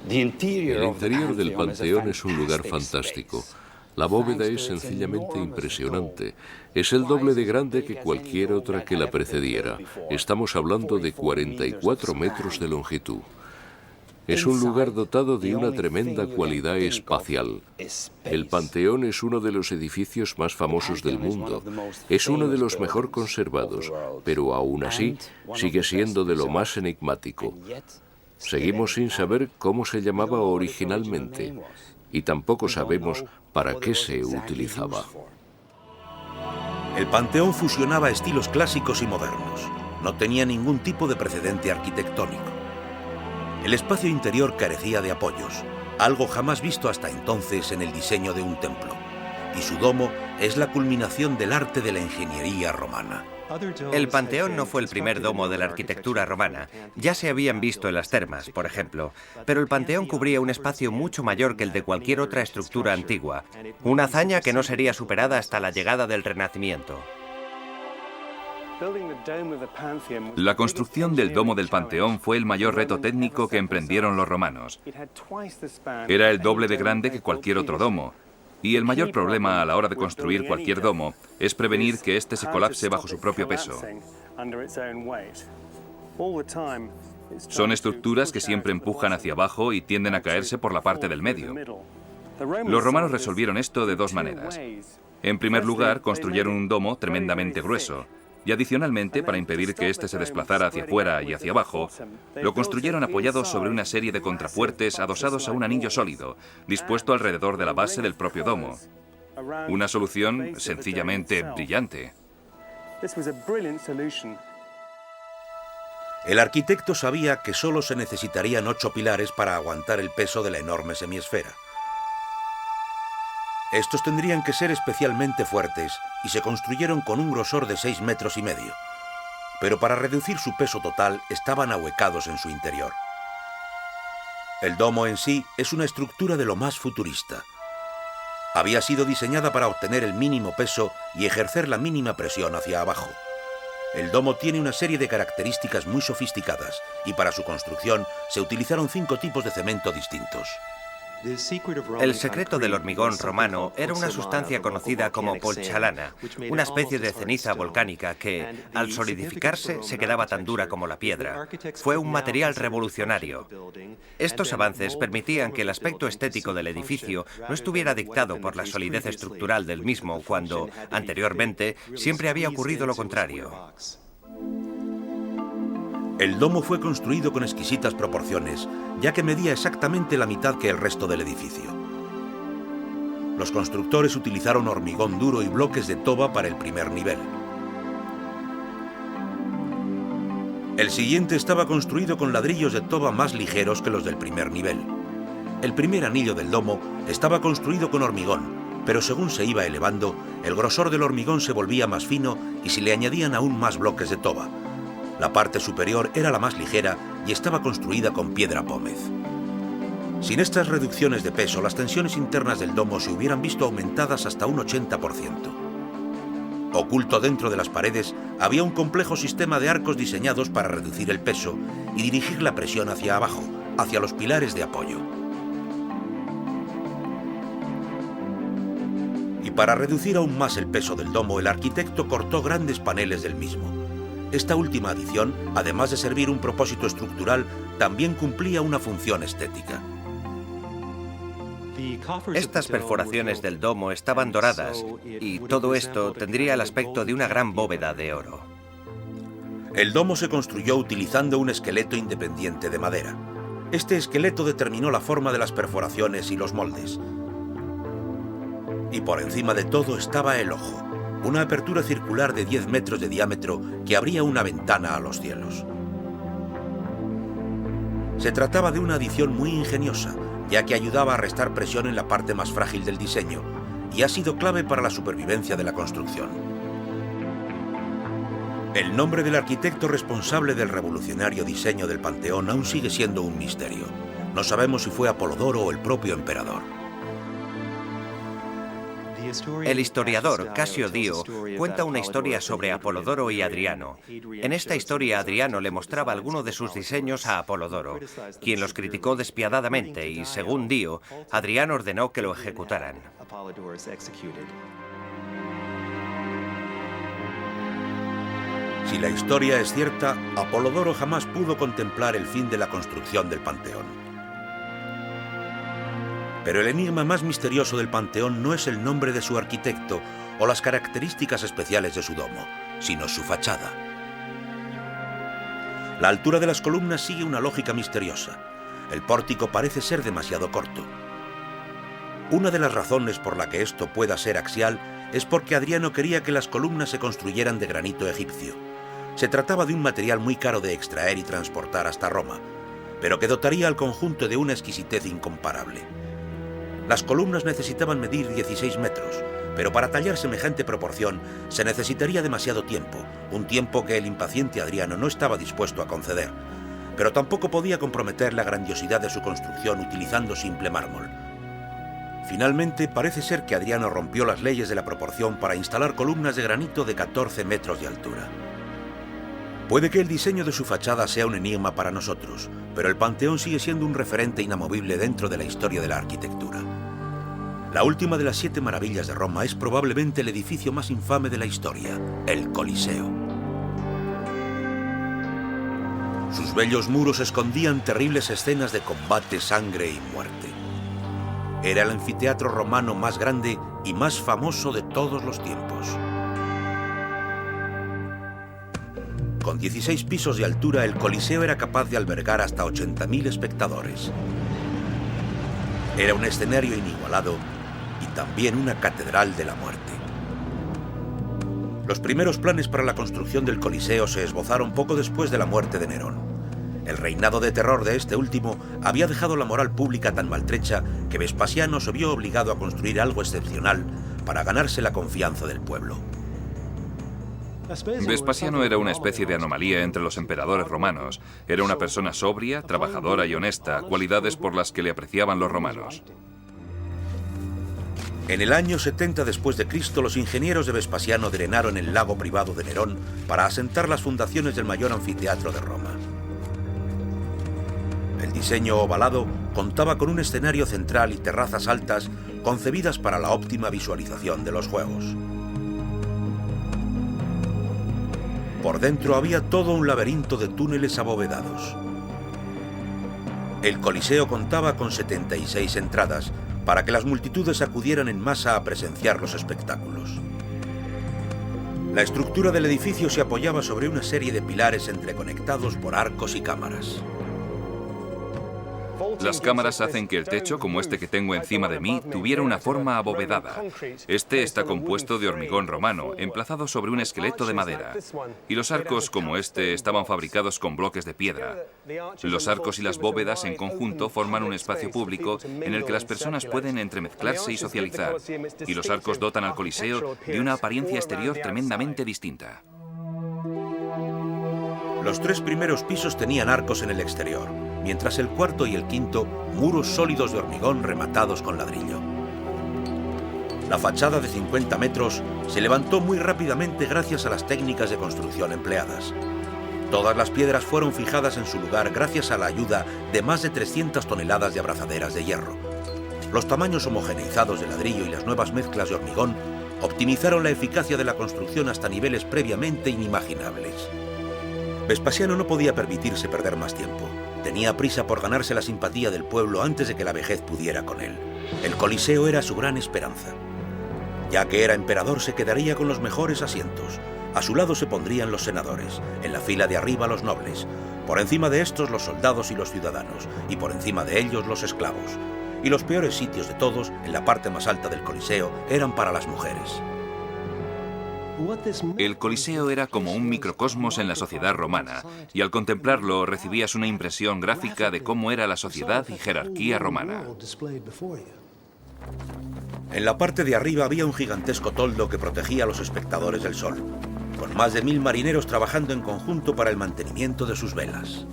El interior del Panteón es un lugar fantástico. La bóveda es sencillamente impresionante. Es el doble de grande que cualquier otra que la precediera. Estamos hablando de 44 metros de longitud. Es un lugar dotado de una tremenda cualidad espacial. El Panteón es uno de los edificios más famosos del mundo. Es uno de los mejor conservados, pero aún así sigue siendo de lo más enigmático. Seguimos sin saber cómo se llamaba originalmente y tampoco sabemos para qué se utilizaba. El Panteón fusionaba estilos clásicos y modernos. No tenía ningún tipo de precedente arquitectónico. El espacio interior carecía de apoyos, algo jamás visto hasta entonces en el diseño de un templo. Y su domo es la culminación del arte de la ingeniería romana. El Panteón no fue el primer domo de la arquitectura romana. Ya se habían visto en las termas, por ejemplo. Pero el Panteón cubría un espacio mucho mayor que el de cualquier otra estructura antigua. Una hazaña que no sería superada hasta la llegada del Renacimiento. La construcción del domo del Panteón fue el mayor reto técnico que emprendieron los romanos. Era el doble de grande que cualquier otro domo, y el mayor problema a la hora de construir cualquier domo es prevenir que éste se colapse bajo su propio peso. Son estructuras que siempre empujan hacia abajo y tienden a caerse por la parte del medio. Los romanos resolvieron esto de dos maneras. En primer lugar, construyeron un domo tremendamente grueso, y adicionalmente, para impedir que éste se desplazara hacia afuera y hacia abajo, lo construyeron apoyados sobre una serie de contrafuertes adosados a un anillo sólido, dispuesto alrededor de la base del propio domo. Una solución sencillamente brillante. El arquitecto sabía que solo se necesitarían 8 pilares para aguantar el peso de la enorme semiesfera. Estos tendrían que ser especialmente fuertes y se construyeron con un grosor de 6,5 metros. Pero para reducir su peso total estaban ahuecados en su interior. El domo en sí es una estructura de lo más futurista. Había sido diseñada para obtener el mínimo peso y ejercer la mínima presión hacia abajo. El domo tiene una serie de características muy sofisticadas y para su construcción se utilizaron 5 tipos de cemento distintos. El secreto del hormigón romano era una sustancia conocida como polchalana, una especie de ceniza volcánica que, al solidificarse, se quedaba tan dura como la piedra. Fue un material revolucionario. Estos avances permitían que el aspecto estético del edificio no estuviera dictado por la solidez estructural del mismo, cuando, anteriormente, siempre había ocurrido lo contrario. El domo fue construido con exquisitas proporciones, ya que medía exactamente la mitad que el resto del edificio. Los constructores utilizaron hormigón duro y bloques de toba para el primer nivel. El siguiente estaba construido con ladrillos de toba más ligeros que los del primer nivel. El primer anillo del domo estaba construido con hormigón, pero según se iba elevando, el grosor del hormigón se volvía más fino y se le añadían aún más bloques de toba. La parte superior era la más ligera y estaba construida con piedra pómez. Sin estas reducciones de peso, las tensiones internas del domo se hubieran visto aumentadas hasta un 80%. Oculto dentro de las paredes había un complejo sistema de arcos diseñados para reducir el peso y dirigir la presión hacia abajo, hacia los pilares de apoyo. Y para reducir aún más el peso del domo, el arquitecto cortó grandes paneles del mismo. Esta última adición, además de servir un propósito estructural, también cumplía una función estética. Estas perforaciones del domo estaban doradas y todo esto tendría el aspecto de una gran bóveda de oro. El domo se construyó utilizando un esqueleto independiente de madera. Este esqueleto determinó la forma de las perforaciones y los moldes. Y por encima de todo estaba el ojo. Una apertura circular de 10 metros de diámetro que abría una ventana a los cielos. Se trataba de una adición muy ingeniosa, ya que ayudaba a restar presión en la parte más frágil del diseño, y ha sido clave para la supervivencia de la construcción. El nombre del arquitecto responsable del revolucionario diseño del Panteón aún sigue siendo un misterio. No sabemos si fue Apolodoro o el propio emperador. El historiador Casio Dio cuenta una historia sobre Apolodoro y Adriano. En esta historia, Adriano le mostraba algunos de sus diseños a Apolodoro, quien los criticó despiadadamente y, según Dio, Adriano ordenó que lo ejecutaran. Si la historia es cierta, Apolodoro jamás pudo contemplar el fin de la construcción del Panteón. Pero el enigma más misterioso del Panteón no es el nombre de su arquitecto o las características especiales de su domo, sino su fachada. La altura de las columnas sigue una lógica misteriosa. El pórtico parece ser demasiado corto. Una de las razones por la que esto pueda ser axial es porque Adriano quería que las columnas se construyeran de granito egipcio. Se trataba de un material muy caro de extraer y transportar hasta Roma, pero que dotaría al conjunto de una exquisitez incomparable. Las columnas necesitaban medir 16 metros, pero para tallar semejante proporción se necesitaría demasiado tiempo, un tiempo que el impaciente Adriano no estaba dispuesto a conceder, pero tampoco podía comprometer la grandiosidad de su construcción utilizando simple mármol. Finalmente, parece ser que Adriano rompió las leyes de la proporción para instalar columnas de granito de 14 metros de altura. Puede que el diseño de su fachada sea un enigma para nosotros, pero el Panteón sigue siendo un referente inamovible dentro de la historia de la arquitectura. La última de las 7 maravillas de Roma es probablemente el edificio más infame de la historia, el Coliseo. Sus bellos muros escondían terribles escenas de combate, sangre y muerte. Era el anfiteatro romano más grande y más famoso de todos los tiempos. Con 16 pisos de altura, el Coliseo era capaz de albergar hasta 80.000 espectadores. Era un escenario inigualado y también una catedral de la muerte. Los primeros planes para la construcción del Coliseo se esbozaron poco después de la muerte de Nerón. El reinado de terror de este último había dejado la moral pública tan maltrecha que Vespasiano se vio obligado a construir algo excepcional para ganarse la confianza del pueblo. Vespasiano era una especie de anomalía entre los emperadores romanos. Era una persona sobria, trabajadora y honesta, cualidades por las que le apreciaban los romanos. En el año 70 después de Cristo, los ingenieros de Vespasiano drenaron el lago privado de Nerón para asentar las fundaciones del mayor anfiteatro de Roma. El diseño ovalado contaba con un escenario central y terrazas altas concebidas para la óptima visualización de los juegos. Por dentro había todo un laberinto de túneles abovedados. El Coliseo contaba con 76 entradas para que las multitudes acudieran en masa a presenciar los espectáculos. La estructura del edificio se apoyaba sobre una serie de pilares entreconectados por arcos y cámaras. Las cámaras hacen que el techo, como este que tengo encima de mí, tuviera una forma abovedada. Este está compuesto de hormigón romano, emplazado sobre un esqueleto de madera. Y los arcos, como este, estaban fabricados con bloques de piedra. Los arcos y las bóvedas en conjunto forman un espacio público en el que las personas pueden entremezclarse y socializar. Y los arcos dotan al Coliseo de una apariencia exterior tremendamente distinta. Los 3 primeros pisos tenían arcos en el exterior, mientras el cuarto y el quinto, muros sólidos de hormigón rematados con ladrillo. La fachada de 50 metros se levantó muy rápidamente gracias a las técnicas de construcción empleadas. Todas las piedras fueron fijadas en su lugar gracias a la ayuda de más de 300 toneladas de abrazaderas de hierro. Los tamaños homogeneizados de ladrillo y las nuevas mezclas de hormigón optimizaron la eficacia de la construcción hasta niveles previamente inimaginables. Vespasiano no podía permitirse perder más tiempo. Tenía prisa por ganarse la simpatía del pueblo antes de que la vejez pudiera con él. El Coliseo era su gran esperanza. Ya que era emperador, se quedaría con los mejores asientos. A su lado se pondrían los senadores, en la fila de arriba los nobles, por encima de estos los soldados y los ciudadanos, y por encima de ellos los esclavos. Y los peores sitios de todos, en la parte más alta del Coliseo, eran para las mujeres. El Coliseo era como un microcosmos en la sociedad romana, y al contemplarlo recibías una impresión gráfica de cómo era la sociedad y jerarquía romana. En la parte de arriba había un gigantesco toldo que protegía a los espectadores del sol, con más de 1000 marineros trabajando en conjunto para el mantenimiento de sus velas.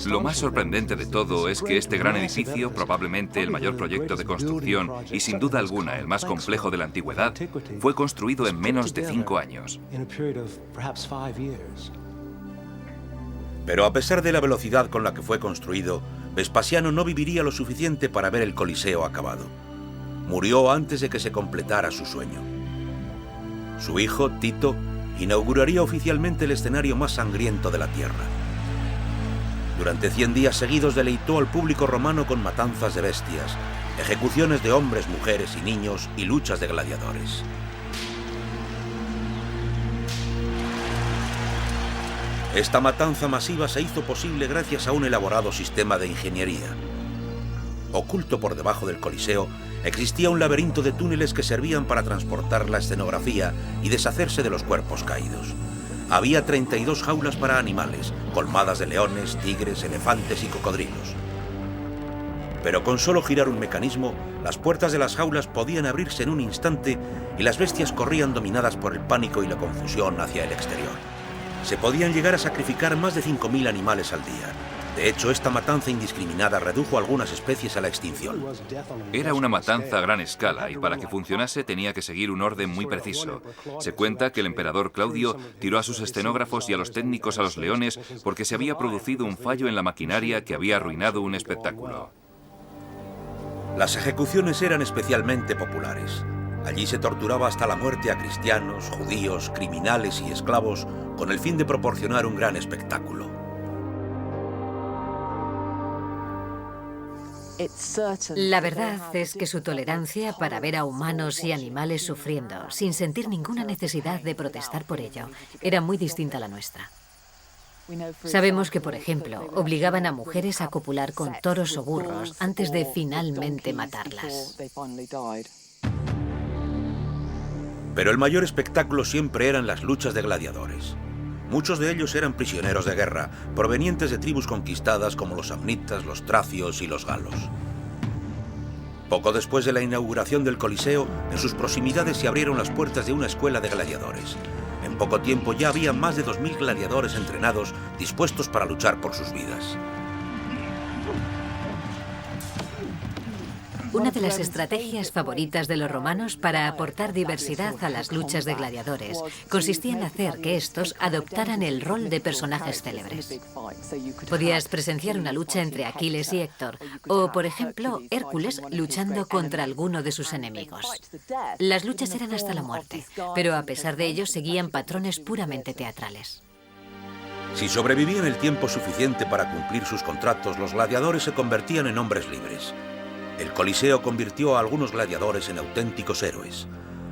Lo más sorprendente de todo es que este gran edificio, probablemente el mayor proyecto de construcción y sin duda alguna el más complejo de la antigüedad, fue construido en menos de 5 años. Pero a pesar de la velocidad con la que fue construido, Vespasiano no viviría lo suficiente para ver el Coliseo acabado. Murió antes de que se completara su sueño. Su hijo, Tito, inauguraría oficialmente el escenario más sangriento de la tierra. Durante 100 días seguidos deleitó al público romano con matanzas de bestias, ejecuciones de hombres, mujeres y niños y luchas de gladiadores. Esta matanza masiva se hizo posible gracias a un elaborado sistema de ingeniería. Oculto por debajo del Coliseo, existía un laberinto de túneles que servían para transportar la escenografía y deshacerse de los cuerpos caídos. Había 32 jaulas para animales, colmadas de leones, tigres, elefantes y cocodrilos. Pero con solo girar un mecanismo, las puertas de las jaulas podían abrirse en un instante y las bestias corrían dominadas por el pánico y la confusión hacia el exterior. Se podían llegar a sacrificar más de 5000 animales al día. De hecho, esta matanza indiscriminada redujo algunas especies a la extinción. Era una matanza a gran escala y para que funcionase tenía que seguir un orden muy preciso. Se cuenta que el emperador Claudio tiró a sus escenógrafos y a los técnicos a los leones porque se había producido un fallo en la maquinaria que había arruinado un espectáculo. Las ejecuciones eran especialmente populares. Allí se torturaba hasta la muerte a cristianos, judíos, criminales y esclavos con el fin de proporcionar un gran espectáculo. La verdad es que su tolerancia para ver a humanos y animales sufriendo, sin sentir ninguna necesidad de protestar por ello, era muy distinta a la nuestra. Sabemos que, por ejemplo, obligaban a mujeres a copular con toros o burros antes de finalmente matarlas. Pero el mayor espectáculo siempre eran las luchas de gladiadores. Muchos de ellos eran prisioneros de guerra, provenientes de tribus conquistadas como los samnitas, los tracios y los galos. Poco después de la inauguración del Coliseo, en sus proximidades se abrieron las puertas de una escuela de gladiadores. En poco tiempo ya había más de 2000 gladiadores entrenados, dispuestos para luchar por sus vidas. Una de las estrategias favoritas de los romanos para aportar diversidad a las luchas de gladiadores consistía en hacer que estos adoptaran el rol de personajes célebres. Podías presenciar una lucha entre Aquiles y Héctor, o, por ejemplo, Hércules luchando contra alguno de sus enemigos. Las luchas eran hasta la muerte, pero a pesar de ello seguían patrones puramente teatrales. Si sobrevivían el tiempo suficiente para cumplir sus contratos, los gladiadores se convertían en hombres libres. El Coliseo convirtió a algunos gladiadores en auténticos héroes.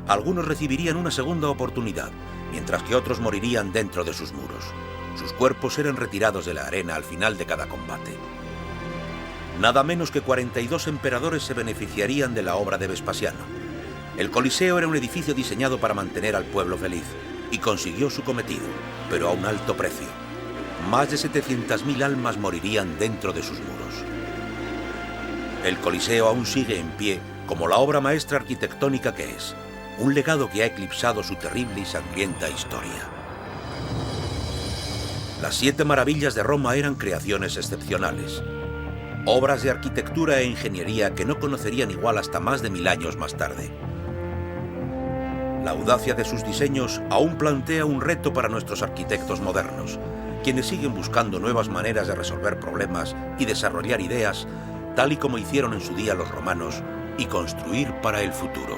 Algunos recibirían una segunda oportunidad, mientras que otros morirían dentro de sus muros. Sus cuerpos eran retirados de la arena al final de cada combate. Nada menos que 42 emperadores se beneficiarían de la obra de Vespasiano. El Coliseo era un edificio diseñado para mantener al pueblo feliz, y consiguió su cometido, pero a un alto precio. Más de 700.000 almas morirían dentro de sus muros. El Coliseo aún sigue en pie como la obra maestra arquitectónica que es, un legado que ha eclipsado su terrible y sangrienta historia. Las 7 maravillas de Roma eran creaciones excepcionales, obras de arquitectura e ingeniería que no conocerían igual hasta más de 1000 años más tarde. La audacia de sus diseños aún plantea un reto para nuestros arquitectos modernos, quienes siguen buscando nuevas maneras de resolver problemas y desarrollar ideas, tal y como hicieron en su día los romanos, y construir para el futuro.